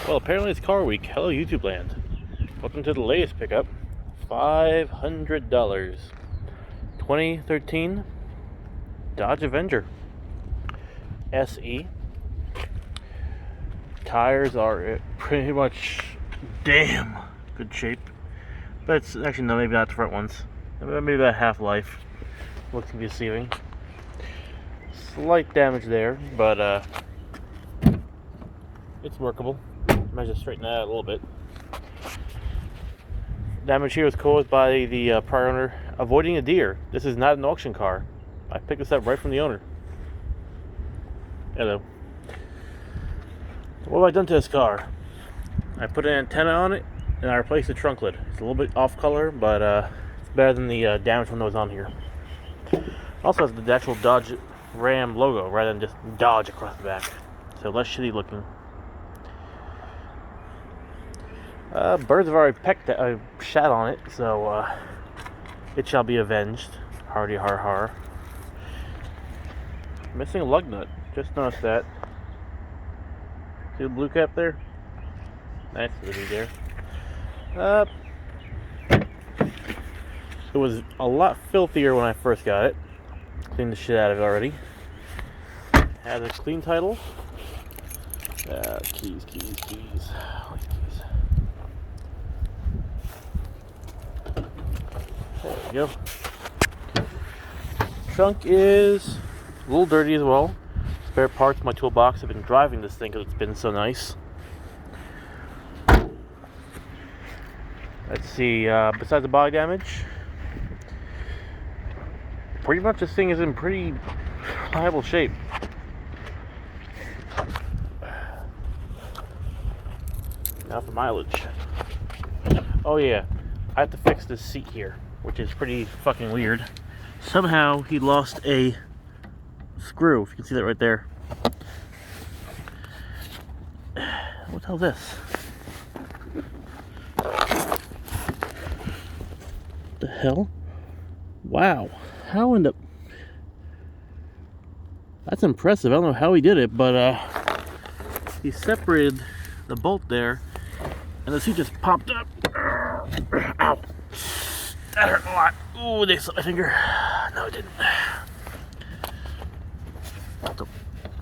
Well, apparently it's car week. Hello, YouTube land. Welcome to the latest pickup. $500. 2013 Dodge Avenger SE. Tires are pretty much damn good shape. But it's actually, no, maybe not the front ones. Maybe about half-life. Looks deceiving. Slight damage there, but it's workable. Might just straighten that out a little bit. Damage here was caused by the prior owner avoiding a deer. This is not an auction car. I picked this up right from the owner. Hello. So what have I done to this car? I put an antenna on it and I replaced the trunk lid. It's a little bit off color, but it's better than the damage one that was on here. Also has the actual Dodge Ram logo rather than just Dodge across the back. So less shitty looking. Birds have already pecked a shat on it, so it shall be avenged. Hardy har har. Missing a lug nut. Just noticed that. See the blue cap there? That's the be there. It was a lot filthier when I first got it. Cleaned the shit out of it already. Has a clean title. Keys. There we go. Trunk is a little dirty as well. Spare parts in my toolbox. I've been driving this thing because it's been so nice. Let's see, besides the body damage, pretty much this thing is in pretty reliable shape. Now for mileage. Oh yeah, I have to fix this seat here, which is pretty fucking weird. Somehow he lost a screw, if you can see that right there. What the hell is this? The hell? Wow. How in the... That's impressive. I don't know how he did it, but he separated the bolt there and the seat just popped up. Ow. That hurt a lot. Ooh, they slipped my finger. No, it didn't. I'll have to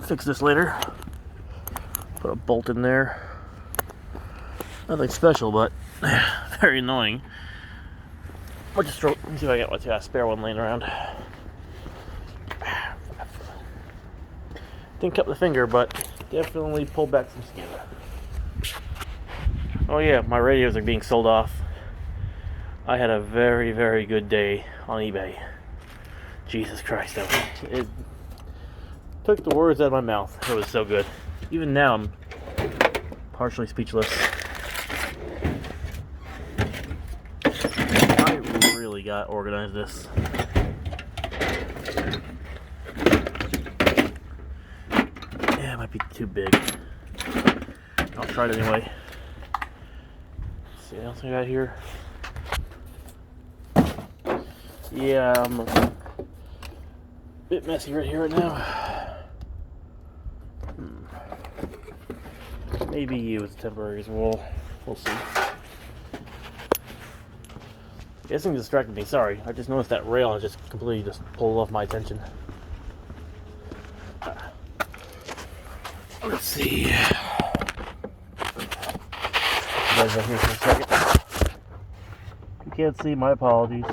fix this later. Put a bolt in there. Nothing special, but very annoying. Let me see if I get a spare one laying around. Didn't cut the finger, but definitely pulled back some skin. Oh yeah, my radios are being sold off. I had a very, very good day on eBay. Jesus Christ, it took the words out of my mouth. It was so good. Even now, I'm partially speechless. I really got organized this. Yeah, it might be too big. I'll try it anyway. Let's see what else I got here. Yeah, I'm a bit messy right here right now. Maybe use temporary as well. We'll see. This thing distracted me. Sorry, I just noticed that rail and it just completely just pulled off my attention. Let's see. You guys are here for a second. If you can't see, my apologies.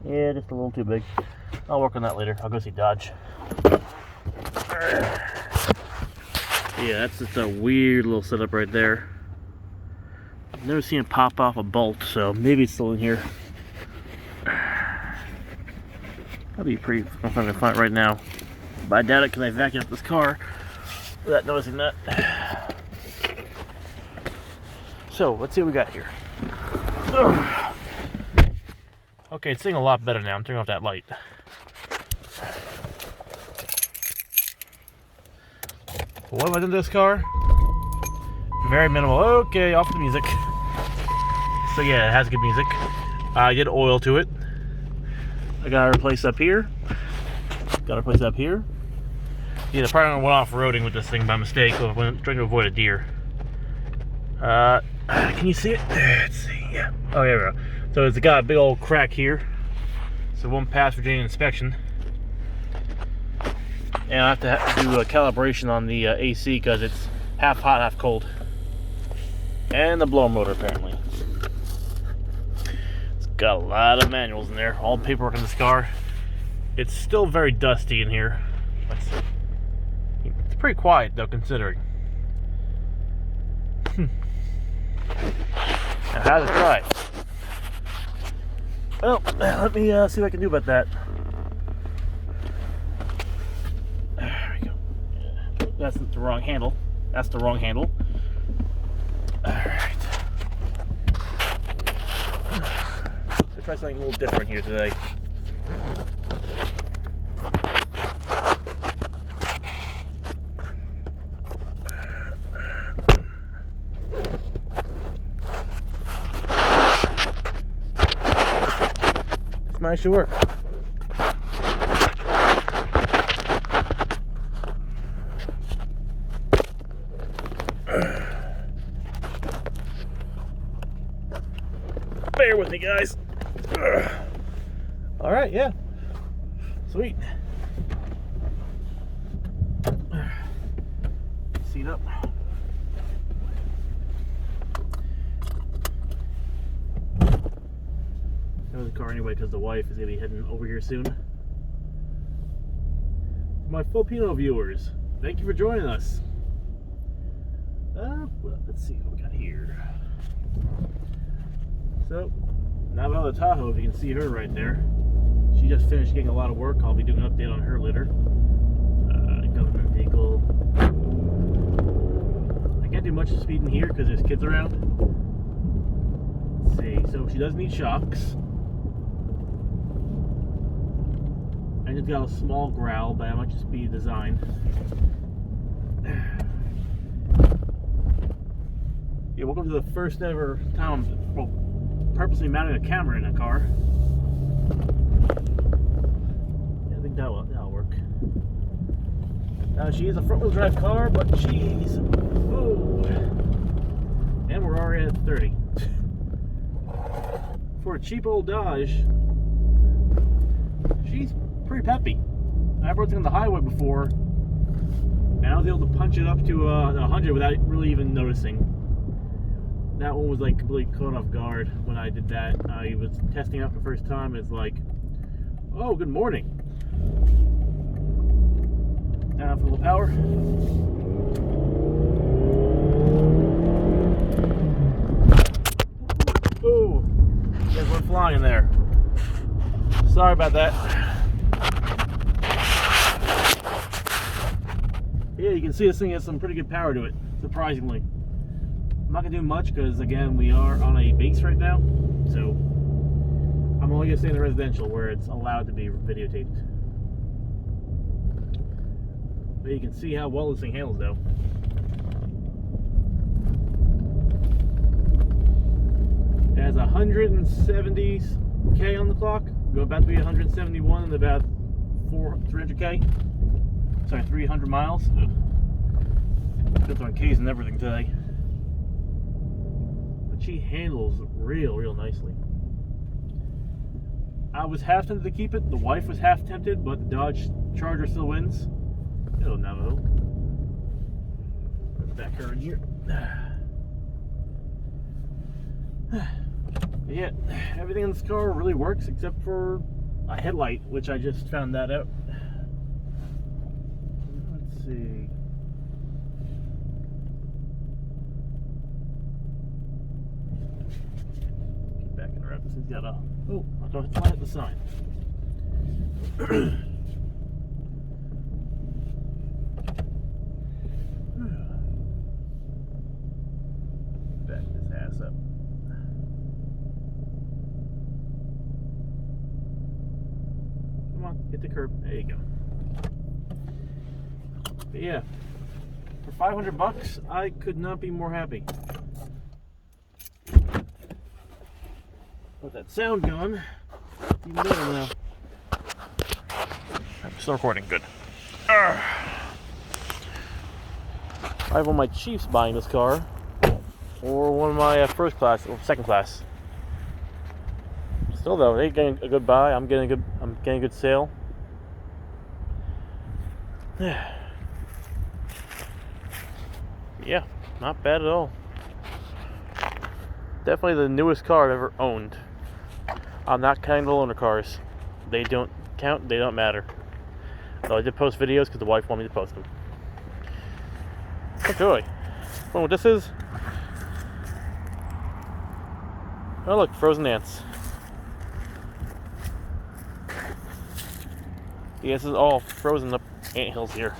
Yeah, just a little too big. I'll work on that later. I'll go see Dodge. Yeah, that's just a weird little setup right there. I've never seen it pop off a bolt, so maybe it's still in here. That'd be pretty fun if I can find it right now. But I doubt it because I vacuumed up this car without noticing that. So, let's see what we got here. Okay, it's seeing a lot better now. I'm turning off that light. What have I done to this car? Very minimal. Okay, off the music. So yeah, it has good music. I did oil to it. I gotta replace up here. Gotta replace up here. Yeah, probably went off-roading with this thing by mistake. So I went trying to avoid a deer. Can you see it? Let's see. Yeah. Oh, here we go. So it's got a big old crack here. So it won't pass Virginia inspection. And I have to do a calibration on the AC because it's half hot, half cold. And the blower motor, apparently. It's got a lot of manuals in there. All the paperwork in this car. It's still very dusty in here. It's pretty quiet, though, considering. Now, how's it dry? Well, let me see what I can do about that. There we go. That's the wrong handle. That's the wrong handle. Alright. Let's try something a little different here today. This might should work. Bear with me, guys. All right, yeah. Sweet. Seat up. Go to the car anyway because the wife is going to be heading over here soon. To my Filipino viewers, thank you for joining us. Well, let's see what we got here. So, Navajo Tahoe, if you can see her right there. She just finished getting a lot of work. I'll be doing an update on her later. Government vehicle. I can't do much speeding here because there's kids around. Let's see. So she does need shocks. And it's got a small growl, but I might just be designed. Yeah, welcome to the first ever time I'm purposely mounting a camera in a car. Yeah, I think that'll work. She is a front-wheel drive car, but she's... Oh! And we're already at 30. For a cheap old Dodge, she's pretty peppy. I've rode on the highway before, and I was able to punch it up to 100 without really even noticing. That one was like completely caught off guard when I did that. I was testing out the first time. It's like, oh, good morning. Down for a little power. Ooh, there's one flying there. Sorry about that. Yeah, you can see this thing has some pretty good power to it, surprisingly. I'm not going to do much because, again, we are on a base right now, so I'm only going to stay in the residential where it's allowed to be videotaped. But you can see how well this thing handles, though. It has 170k on the clock. Go about to be 171 in about 300k. Sorry, 300 miles. Built on K's and everything today. She handles real nicely. I was half tempted to keep it. The wife was half tempted, but the Dodge Charger still wins. Hello, Navajo. Let's back her in here. Yeah, everything in this car really works except for a headlight, which I just found that out. Let's see. Backing her up. This has got a... Oh, I thought it's flying at the sign. Back this ass up. Come on, hit the curb. There you go. But yeah, For 500 bucks, I could not be more happy. With that sound going, even better now. I'm still recording, good. I have one of my chiefs buying this car, or one of my first class or second class. Still though, they getting a good buy. I'm getting a good sale. Yeah, not bad at all. Definitely the newest car I've ever owned. I'm not counting the loaner cars. They don't count, they don't matter. So I did post videos because the wife wanted me to post them. Enjoy. Well, what this is? Oh look, frozen ants. Yeah, this is all frozen up ant hills here.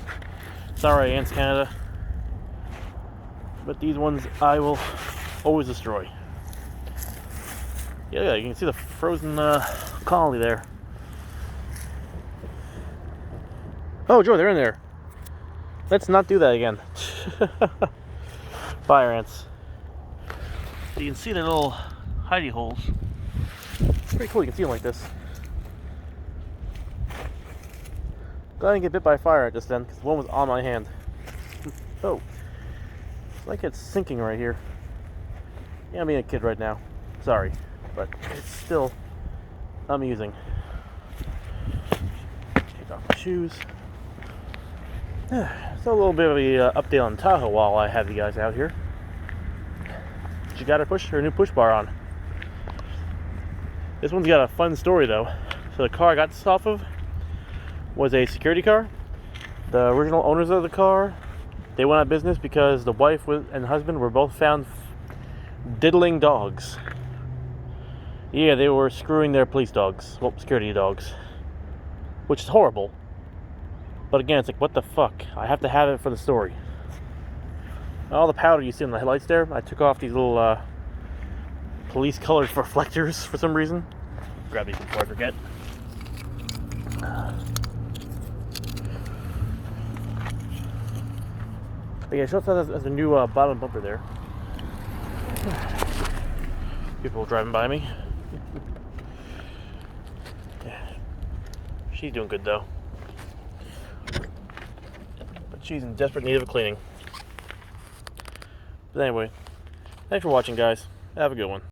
Sorry, Ants Canada. But these ones I will always destroy. Yeah, you can see the frozen colony there. Oh, Joe, they're in there. Let's not do that again. Fire ants. You can see their little hidey holes. It's pretty cool, you can see them like this. Glad I didn't get bit by a fire ant just then, because one was on my hand. Oh. It's like it's sinking right here. Yeah, I'm being a kid right now. Sorry. But it's still amusing. Take off my shoes. So a little bit of a update on Tahoe while I have you guys out here. She got her new push bar on. This one's got a fun story though. So the car I got this off of was a security car. The original owners of the car, they went out of business because the wife and husband were both found diddling dogs. Yeah, they were screwing their police dogs, well, security dogs, which is horrible. But again, it's like, what the fuck? I have to have it for the story. All the powder you see on the headlights there, I took off these little police-colored reflectors for some reason. Grab these before I forget. But yeah, it shows us as a new bottom bumper there. People driving by me. Yeah. She's doing good though. But she's in desperate need of a cleaning. But anyway, thanks for watching, guys. Have a good one.